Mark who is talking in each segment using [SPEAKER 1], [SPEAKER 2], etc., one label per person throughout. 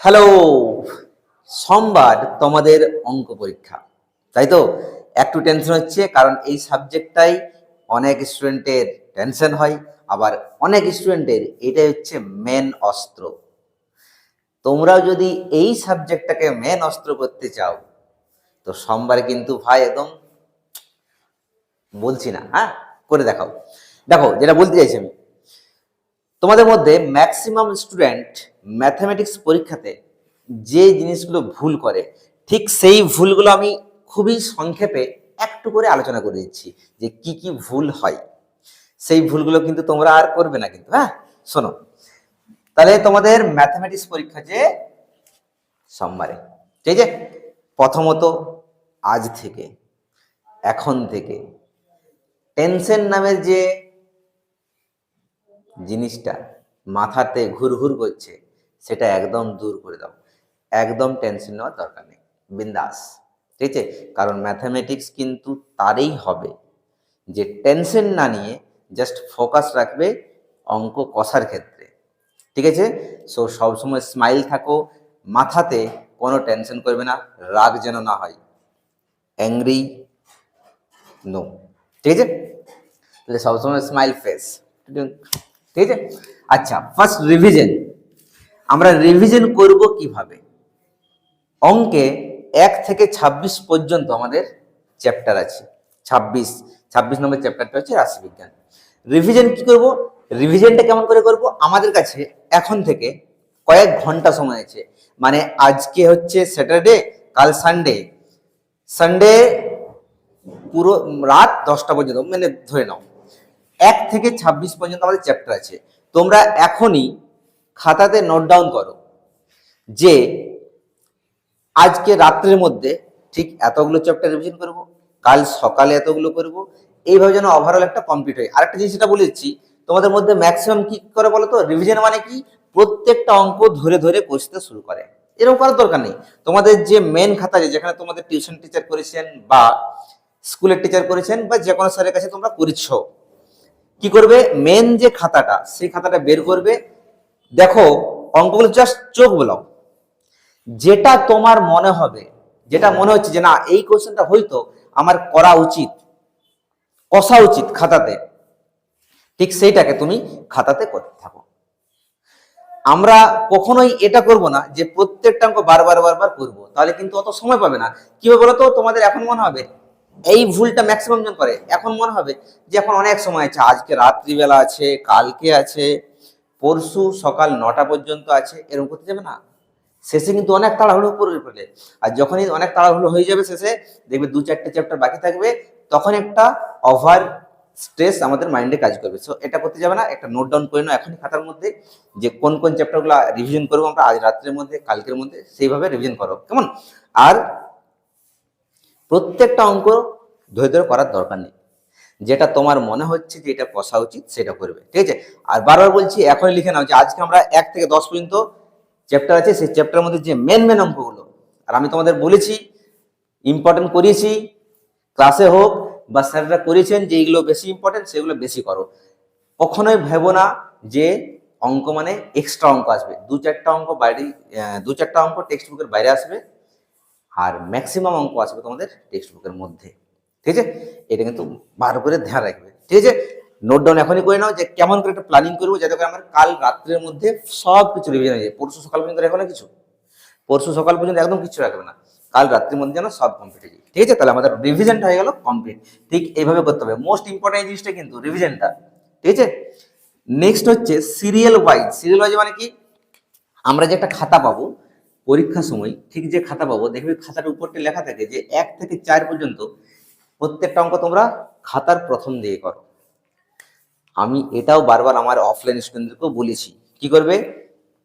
[SPEAKER 1] Hello. সোমবার তোমাদের অঙ্ক পরীক্ষা, তাই তো? একটু টেনশন হচ্ছে, কারণ এই সাবজেক্টটাই অনেক স্টুডেন্টের টেনশন হয়, আবার অনেক স্টুডেন্টের এটাই হচ্ছে মেন অস্ত্র। তোমরাও যদি এই সাবজেক্টটাকে মেন অস্ত্র করতে চাও, তো সোমবার কিন্তু ভাই একদম বলছি না, হ্যাঁ, করে দেখাও। দেখো, যেটা বলতে চাইছি আমি, তোমাদের মধ্যে ম্যাক্সিমাম স্টুডেন্ট ম্যাথমেটিক্স পরীক্ষাতে যে জিনিসগুলো ভুল করে, ঠিক সেই ভুলগুলো আমি খুবই সংক্ষেপে একটু করে আলোচনা করে দিচ্ছি যে কি কি ভুল হয়। সেই ভুলগুলো কিন্তু তোমরা আর করবে না কিন্তু, হ্যাঁ। শোনো, তাহলে তোমাদের ম্যাথমেটিক্স পরীক্ষা যে সোমবারে, ঠিক আছে? প্রথমত, আজ থেকে, এখন থেকে টেনশন নামের যে জিনিসটা মাথাতে ঘুরঘুর করছে, সেটা একদম দূর করে দাও। একদম টেনশন নেওয়ার দরকার নেই, বিন্দাস, ঠিক আছে? কারণ ম্যাথামেটিক্স কিন্তু তারই হবে যে টেনশন না নিয়ে জাস্ট ফোকাস রাখবে অঙ্ক কষার ক্ষেত্রে, ঠিক আছে? সো সবসময় স্মাইল থাকো, মাথাতে কোনো টেনশন করবে না, রাগ যেন না হয়, অ্যাংরি নো, ঠিক আছে? তাহলে সবসময় স্মাইল ফেস, ঠিক আছে? আচ্ছা, ফার্স্ট রিভিশন। আমরা রিভিশন করব কিভাবে? অঙ্কে 1 থেকে 26 পর্যন্ত আমাদের চ্যাপ্টার আছে। 26 নম্বর চ্যাপ্টারটা হচ্ছে রাশিবিজ্ঞান। রিভিশন কি করব? রিভিশনটা কেমন করে করব? আমাদের কাছে এখন থেকে কয়েক ঘন্টা সময় আছে। মানে আজকে হচ্ছে স্যাটারডে, কাল সানডে, সানডে পুরো রাত 10টা পর্যন্ত, মানে ধরে নাও 1 থেকে 26 পর্যন্ত আমাদের চ্যাপ্টার আছে। তোমরা এখনই খাতাতে নোট ডাউন করো যে আজকে রাত্রের মধ্যে ঠিক এতগুলো চ্যাপ্টার রিভিশন করব, কাল সকালে এতগুলো করব, এইভাবে যেন ওভারঅল একটা কমপ্লিট হয়। আরেকটা জিনিস যেটা বলেছি, তোমাদের মধ্যে ম্যাক্সিমাম কি করে বলো তো? রিভিশন মানে কি? প্রত্যেকটা অঙ্ক ধরে ধরে কষতে শুরু করে। এরকম করার দরকার নেই। তোমাদের যে মেন খাতা আছে, যেখানে তোমাদের টিউশন টিচার করেছেন বা স্কুলের টিচার করেছেন বা যে কোনো স্যারের কাছে তোমরা করেছ, কি করবে? মেন যে খাতাটা, সেই খাতাটা বের করবে, দেখো অঙ্কগুলো জাস্ট চোখ বোলাও, যেটা তোমার মনে হবে, যেটা মনে হচ্ছে যে না এই কোশ্চেনটা হয়তো আমার করা উচিত, কষা উচিত খাতাতে, ঠিক সেইটাকে তুমি খাতাতে করতে থাকো। আমরা কখনোই এটা করব না যে প্রত্যেকটা অঙ্ক বারবার বারবার করব, তাহলে কিন্তু অত সময় পাবে না। কি হবে বলো তো? তোমাদের এখন মনে হবে, এই ভুলটা ম্যাক্সিমাম জন করে, এখন মনে হবে যে এখন অনেক সময় আছে, আজকে রাত্রিবেলা আছে, কালকে আছে, পরশু সকাল 9টা পর্যন্ত আছে, এরকম করতে যাবে না। শেষে কিন্তু অনেক তাড়াহুড়ো করে ফেলে। আর যখনই অনেক তাড়াহুড়ো হয়ে যাবে, শেষে দেখবে 2-4টে চ্যাপ্টার বাকি থাকবে, তখন একটা ওভার স্ট্রেস আমাদের মাইন্ডে কাজ করবে। সো এটা করতে যাবে না, একটা নোট ডাউন করে নাও এখনই খাতার মধ্যে যে কোন কোন চ্যাপ্টারগুলো রিভিশন করবো আমরা আজ রাত্রের মধ্যে, কালকের মধ্যে, সেইভাবে রিভিশন করো, কেমন? আর প্রত্যেকটা অঙ্ক ধরে ধরে করার দরকার নেই, যেটা তোমার মনে হচ্ছে যে এটা কষা উচিত সেটা করবে, ঠিক আছে? আর বারবার বলছি, এখনই লিখে নাও যে আজকে আমরা 1 থেকে 10 পর্যন্ত চ্যাপ্টার আছে, সেই চ্যাপ্টারের মধ্যে যে মেন মেন অঙ্কগুলো, আর আমি তোমাদের বলেছি, ইম্পর্টেন্ট করিয়েছি, ক্লাসে হোক বা স্যাররা করেছেন যে এইগুলো বেশি ইম্পর্টেন্ট, সেগুলো বেশি করো। কখনোই ভেবো না যে অঙ্ক মানে এক্সট্রা অঙ্ক আসবে। 2-4টা অঙ্ক বাইরে, 2-4টা অঙ্ক টেক্সট বুকের বাইরে আসবে, আর ম্যাক্সিমাম অঙ্ক আসবে তোমাদের টেক্সট বুকের মধ্যে, ঠিক আছে? এটা কিন্তু ভালো করে ধ্যান রাখবে, ঠিক আছে? নোট ডাউন এখনই করে নাও যে কেমন করে একটা প্ল্যানিং করবো, যাতে করে আমার কাল রাত্রের মধ্যে সব কিছু রিভিশন হয়ে যায়। পরশু সকাল পর্যন্ত রাখবে না কিছু, পরশু সকাল পর্যন্ত একদম কিছু রাখবে না, কাল রাত্রির মধ্যে যেন সব কমপ্লিট হয়ে যায়, ঠিক আছে? তাহলে আমাদের রিভিশনটা হয়ে গেল কমপ্লিট। ঠিক এইভাবে করতে হবে, মোস্ট ইম্পর্টেন্ট জিনিসটা কিন্তু রিভিশনটা, ঠিক আছে? নেক্সট হচ্ছে সিরিয়াল ওয়াইজ। সিরিয়াল ওয়াইজ মানে কি? আমরা যে একটা খাতা পাবো পরীক্ষার সময়, ঠিক যে খাতা পাবো, দেখবে খাতার উপরটা লেখা থাকে যে 1 থেকে 4 পর্যন্ত প্রত্যেকটা অঙ্ক তোমরা খাতার প্রথম দিয়ে করো। আমি এটাও বারবার আমার অফলাইন স্টুডেন্টদেরকেও বলেছি, কি করবে?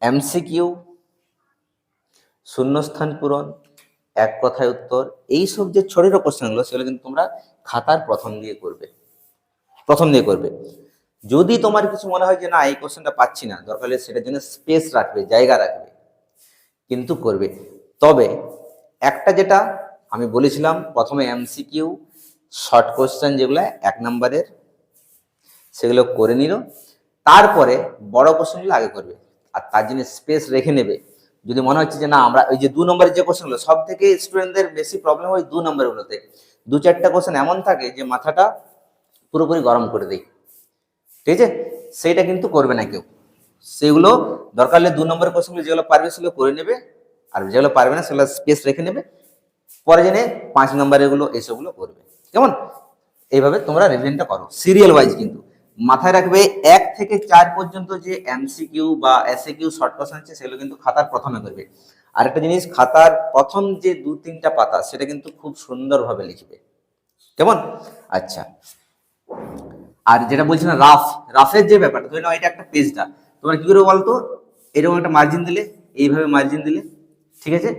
[SPEAKER 1] এমসিকিউ, শূন্যস্থান পূরণ, এক কথায় উত্তর, এইসব যে ছোট ছোট কোশ্চেনগুলো, সেগুলো কিন্তু তোমরা খাতার প্রথম দিয়ে করবে, প্রথম দিয়ে করবে। যদি তোমার কিছু মনে হয় যে না এই কোশ্চেনটা পাচ্ছি না, দরকার হলে সেটার জন্য স্পেস রাখবে, জায়গা রাখবে, কিন্তু করবে। তবে একটা যেটা আমি বলেছিলাম, প্রথমে এমসিকিউ শর্ট কোশ্চেন যেগুলো 1 নম্বরের, সেগুলো করে নিল, তারপরে বড় কোশ্চেনগুলো আগে করবে, আর তার জন্য স্পেস রেখে নেবে। যদি মনে হচ্ছে যে না আমরা ওই যে 2 নম্বরের যে কোশ্চেন গুলো, সব থেকে স্টুডেন্টদের বেশি প্রবলেম হয় 2 নম্বরের গুলোতে, 2-4টা কোশ্চেন এমন থাকে যে মাথাটা পুরোপুরি গরম করে দেয়, ঠিক আছে? সেইটা কিন্তু করবে না কেউ। সেগুলো দরকার হলে 2 নম্বরের কোশ্চেনগুলো যেগুলো পারবে সেগুলো করে নেবে, আর যেগুলো পারবে না সেগুলো স্পেস রেখে নেবে, পরে জেনে 5 নম্বরের গুলো এসবগুলো করবে, কেমন? এইভাবে তোমরা রিভিশনটা করো সিরিয়াল ওয়াইজ। কিন্তু মাথায় রাখবে 1 থেকে 4 পর্যন্ত যে এমসিকিউ বা এসএকিউ শর্ট কোশ্চেন আছে সেগুলো কিন্তু খাতার প্রথমে করবে। আরেকটা জিনিস, খাতার প্রথম যে 2-3টা পাতা সেটা কিন্তু খুব সুন্দরভাবে লিখবে, কেমন? আচ্ছা, আর যেটা বলছিলাম রাফের যে ব্যাপারটা, ধরে নাও এটা একটা পেজটা, তোমরা কি করে বলতো, এরকম একটা মার্জিন দিলে, এইভাবে মার্জিন দিলে, ঠিক আছে?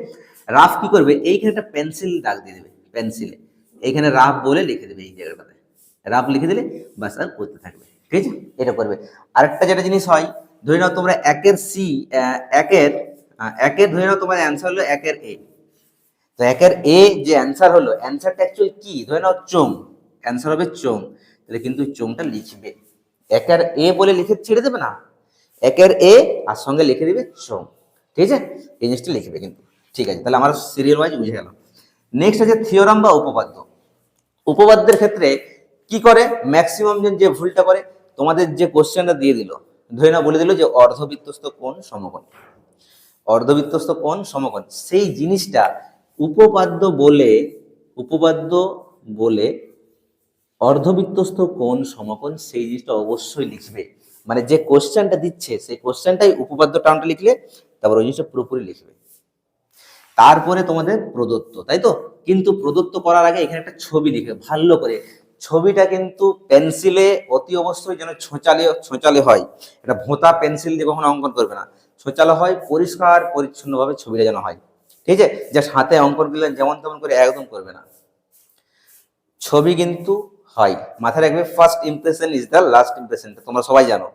[SPEAKER 1] রাফ কি করবে, এইখানে একটা পেন্সিল দাগ দিয়ে দেবে, পেন্সিলে এইখানে রাফ বলে লিখে দেবে, এই জায়গাটাতে রাফ লিখে দিলে বাস, আর করতে থাকবে, ঠিক আছে? এটা করবে। আরেকটা যেটা জিনিস হয়, ধরে নাও তোমরা একের ধরে নাও তোমার অ্যান্সার হলো 1-এর এ, তো 1-এর এ যে অ্যান্সার হলো, অ্যান্সারটা অ্যাকচুয়ালি কি, ধরে নাও চোং, অ্যান্সার হবে চোং, তাহলে কিন্তু চোংটা লিখবে, 1-এর এ বলে লিখে ছেড়ে দেবে না, 1-এর এ আর সঙ্গে লিখে দিবে চোং, ঠিক আছে? এই জিনিসটা লিখবে কিন্তু, ঠিক আছে? তাহলে আমার সিরিয়াল ওয়াইজ বুঝে গেল। নেক্সট আছে থিওরাম বা উপপাদ্য। উপপাদ্যের ক্ষেত্রে কি করে ম্যাক্সিমাম জন যে ভুলটা করে, তোমাদের যে কোশ্চেনটা দিয়ে দিল, ধরে না বলে দিল যে অর্ধবৃত্তস্থ কোণ সমকোণ, অর্ধবৃত্তস্থ কোণ সমকোণ, সেই জিনিসটা উপপাদ্য বলে অর্ধবৃত্তস্থ কোণ সমকোণ সেই জিনিসটা অবশ্যই লিখবে। মানে যে কোশ্চেনটা দিচ্ছে সেই কোশ্চেনটাই উপপাদ্য টার্মটা লিখলে, তারপর ওই জিনিসটা পুরোপুরি লিখবে। তারপরে তোমাদের প্রদত্ত, তাই তো? কিন্তু প্রদত্ত করার আগে এখানে একটা ছবি লিখে ভালো করে, ছবিটা কিন্তু পেন্সিলে অতি অবশ্যই যেন ছোঁচালে হয়, এটা ভোঁতা পেন্সিল দিয়ে কখনো অঙ্কন করবে না, ছোঁচালো হয়, পরিষ্কার পরিচ্ছন্নভাবে ছবিটা যেন হয়, ঠিক আছে? জাস্ট হাতে অঙ্কন করলে যেমন তেমন করে একদম করবে না, ছবি কিন্তু হয়। মাথায় রাখবে first impression is the last impression, তোমরা সবাই জানো।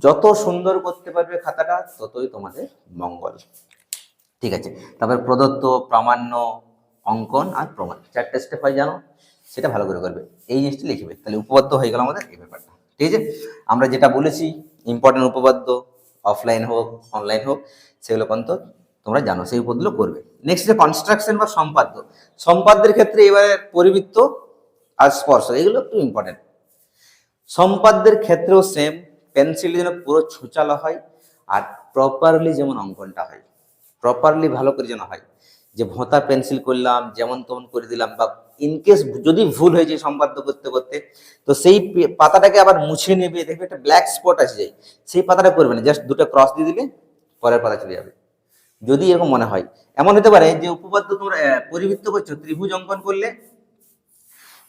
[SPEAKER 1] যত সুন্দর করতে পারবে খাতাটা ততই তোমাদের মঙ্গল, ঠিক আছে? তারপর প্রদত্ত, প্রামাণ্য, অঙ্কন আর প্রমাণ, 4টে স্টেপ হয় জানো, সেটা ভালো করে করবে, এই জিনিসটা লিখবে, তাহলে উপপাদ্য হয়ে গেল আমাদের এই ব্যাপারটা, ঠিক আছে? আমরা যেটা বলেছি ইম্পর্টেন্ট উপপাদ্য, অফলাইন হোক অনলাইন হোক, সেগুলো কিন্তু তোমরা জানো, সেই উপপাদ্যগুলো করবে। নেক্সট যে কনস্ট্রাকশন বা সম্পাদ্য, সম্পাদ্যের ক্ষেত্রে এবারে পরিবৃত্ত আর স্পর্শ, এগুলো একটু ইম্পর্টেন্ট। সম্পাদ্যের ক্ষেত্রেও সেম, পেন্সিল যেন পুরো ছোঁচালো হয়, আর প্রপারলি যেমন অঙ্কনটা হয়, প্রপারলি ভালো করে যেন হয়, যে ভোঁতা পেন্সিল করলাম যেমন তেমন করে দিলাম, বা ইনকেস যদি ভুল হয়ে যায় সম্পাদ্য করতে করতে, তো সেই পাতাটাকে আবার মুছে নেবে, দেখবে একটা ব্ল্যাক স্পট আছে যায়, সেই পাতাটা করবে না, জাস্ট 2টা ক্রস দিয়ে দিলে পরের পাতা চলে যাবে। যদি এরকম মনে হয়, এমন হতে পারে যে উপপাদ্য তোমরা পরিবৃত্ত করছো, ত্রিভুজ অঙ্কন করলে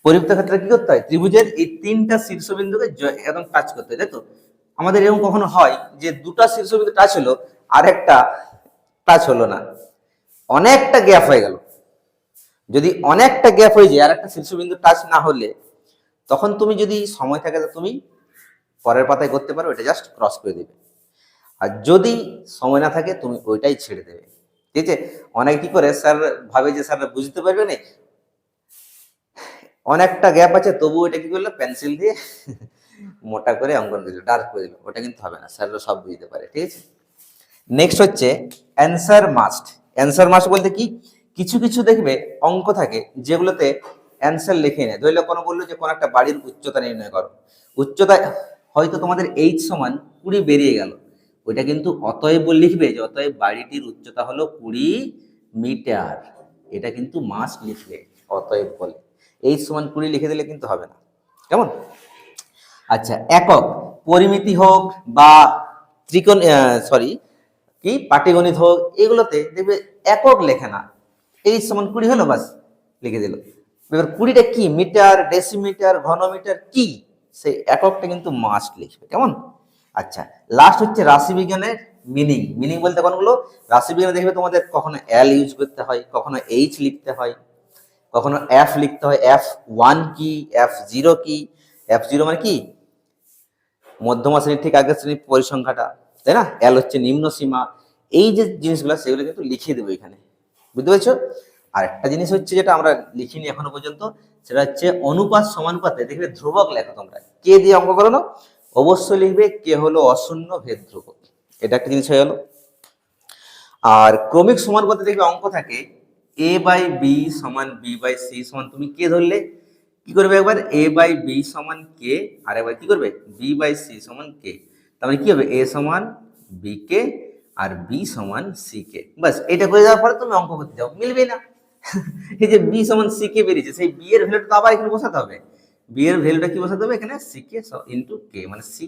[SPEAKER 1] পরিবৃত্ত ক্ষেত্রে কি করতে হয়, ত্রিভুজের এই 3টা শীর্ষবিন্দুকে একদম টাচ করতে হয়, তাই তো? আমাদের এরকম কখনো হয় যে 2টা শীর্ষবিন্দু টাচ হলো আর একটা টাচ হলো না, অনেকটা গ্যাপ হয়ে গেল। যদি অনেকটা গ্যাপ হয়ে যায় আর একটা শীর্ষবিন্দু টাচ না হলে, তখন তুমি যদি সময় থাকে তো তুমি পরের পাতায় করতে পারো, এটা জাস্ট ক্রস করে দেবে। আর যদি সময় না থাকে তুমি ওইটাই ছেড়ে দেবে, ঠিক আছে? অনেক কি করে স্যার ভাবে যে স্যার বুঝতে পারবে না, অনেকটা গ্যাপ আছে তবু এটা কি করলো, পেন্সিল দিয়ে মোটা করে অঙ্কন দিল, ডার্ক করে দিল, ওটা কিন্তু হবে না, স্যাররা সব বুঝতে পারে, ঠিক আছে? নেক্সট হচ্ছে অ্যান্সার মাস্ট। অ্যান্সার মাস্ট বলতে কি, কিছু কিছু দেখবে অঙ্ক থাকে যেগুলোতে অ্যান্সার লিখে নেয়, ধরলে কোনো বললো যে কোনো একটা বাড়ির উচ্চতা নির্ণয় করো, উচ্চতা হয়তো তোমাদের এইচ সমান 20 বেরিয়ে গেল, ওইটা কিন্তু অতএব লিখবে যে অতএব বাড়িটির উচ্চতা হলো 20 মিটার, এটা কিন্তু মাস্ট লিখবে অতএব বলে, এইচ সমান 20 লিখে দিলে কিন্তু হবে না, কেমন? আচ্ছা, একক, পরিমিতি হোক বা ত্রিকোণ, কি পাটিগণিত হোক, এগুলোতে দেখবে একক লেখে না, এইচ সমান 20 হলো বাস লিখে দিল। এবার 20টা কি, মিটার, ডেসিমিটার, ঘনমিটার, কি সেই এককটা কিন্তু মাস্ট লিখবে, কেমন? আচ্ছা, লাস্ট হচ্ছে রাশিবিজ্ঞানের মিনিং বলতে কোনগুলো, রাশিবিজ্ঞানে দেখবে তোমাদের কখনো এল ইউজ করতে হয়, কখনো এইচ লিখতে হয়, কখনো এফ লিখতে হয়, F1 কি, F0 কি, F0 মানে কি মধ্যমা শ্রেণীর ঠিক আগের শ্রেণীর পরিসংখ্যাটা, তাই না? এল হচ্ছে নিম্ন সীমা, এই যে জিনিসগুলো সেগুলো কিন্তু লিখিয়ে দেবো এখানে, বুঝতে পেরেছো? আর একটা জিনিস হচ্ছে যেটা আমরা লিখিনি এখনো পর্যন্ত, সেটা হচ্ছে অনুপাত সমানুপাতে দেখবে ধ্রুবক লেখো তোমরা, কে দিয়ে অঙ্ক করো না, অবশ্যই লিখবে কে হলো অশূন্য ভেদ ধ্রুবক, এটা একটা জিনিস হয়ে গেল। আর ক্রমিক সমানুপাতে দেখবে অঙ্ক থাকে a/b = b/c তুমি কে ধরলে, কি করবে একবার a/b = k, আর একবার কি করবে b/c = k। তার মানে কি হবে a=bk আর b=ck। বাস এটা করে দেওয়ার পরে তুমি অঙ্ক করতে যাও, মিলবে না। এই যে b=ck বেরিয়েছে, সেই b এর ভ্যালুটা তো আবার এখানে বসাতে হবে। b এর ভ্যালুটা কি বসাতে হবে এখানে ck ইন্টু k, মানে ck²,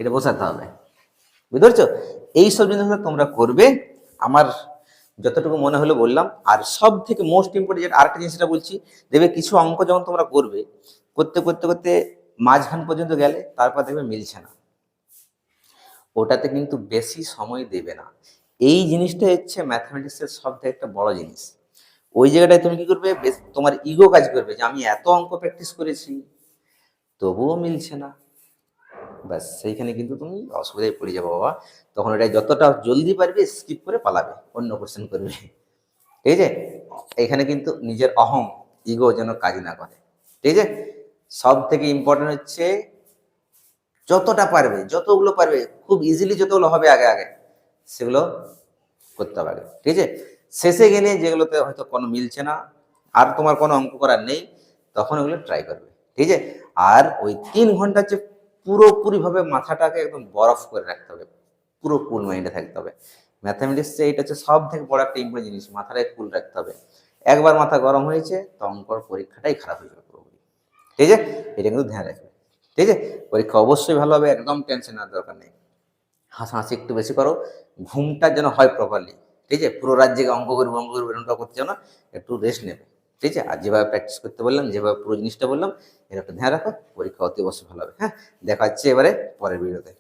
[SPEAKER 1] এটা বসাতে হবে। বুঝতে পারছো? এইসব জিনিসগুলো তোমরা করবে, আমার যতটুকু মনে হলো বললাম। আর সব থেকে মোস্ট ইম্পর্টেন্ট যেটা আরেকটা জিনিস সেটা বলছি, দেখবে কিছু অঙ্ক যখন তোমরা করবে, করতে করতে করতে মাঝখান পর্যন্ত গেলে তারপর দেখবে মিলছে না, ওটাতে কিন্তু বেশি সময় দেবে না। এই জিনিসটা হচ্ছে ম্যাথমেটিক্সের সব থেকে একটা বড় জিনিস। ওই জায়গাটায় তুমি কি করবে, তোমার ইগো কাজ করবে যে আমি এত অঙ্ক প্র্যাকটিস করেছি তবুও মিলছে না। ব্যাস সেইখানে কিন্তু তুমি অসুবিধায় পড়ে যাবো বাবা। তখন এটা যতটা জলদি পারবে স্কিপ করে পালাবে, অন্য কোশ্চেন করবে। ঠিক আছে? এখানে কিন্তু নিজের অহং, ইগো যেন কাজ না করে। ঠিক আছে? সব থেকে ইম্পর্টেন্ট হচ্ছে যতটা পারবে, যতগুলো পারবে খুব ইজিলি যতগুলো হবে আগে আগে সেগুলো করতে হবে আগে। ঠিক আছে? শেষে গেলে যেগুলোতে হয়তো কোনো মিলছে না, আর তোমার কোনো অঙ্ক করার নেই, তখন ওগুলো ট্রাই করবে। ঠিক আছে? আর ওই 3 ঘন্টা হচ্ছে পুরোপুরিভাবে মাথাটাকে একদম বরফ করে রাখতে হবে, পুরো কুল মাইন্ডে থাকতে হবে। ম্যাথামেটিক্সে এটা হচ্ছে সব থেকে বড় একটা ইম্পর্টেন্ট জিনিস, মাথাটাকে কুল রাখতে হবে। একবার মাথা গরম হয়েছে তো অঙ্কর পরীক্ষাটাই খারাপ হয়ে যাবে পুরোপুরি। ঠিক আছে? এটা কিন্তু ধ্যান রাখবে। ঠিক আছে? পরীক্ষা অবশ্যই ভালো হবে, একদম টেনশন নেওয়ার দরকার নেই। হাসাহাসি একটু বেশি করো, ঘুমটা যেন হয় প্রপারলি। ঠিক আছে? পুরো রাত জেগে অঙ্ক করবো এরকমটা করতে চাও না, একটু রেস্ট নেবে। ঠিক আছে? আর যেভাবে প্র্যাকটিস করতে বললাম, যেভাবে পুরো জিনিসটা বললাম, এর একটা ধ্যান রাখো, পরীক্ষা অতি অবশ্যই ভালো হবে। হ্যাঁ, দেখা হচ্ছে এবারে পরের ভিডিওতে।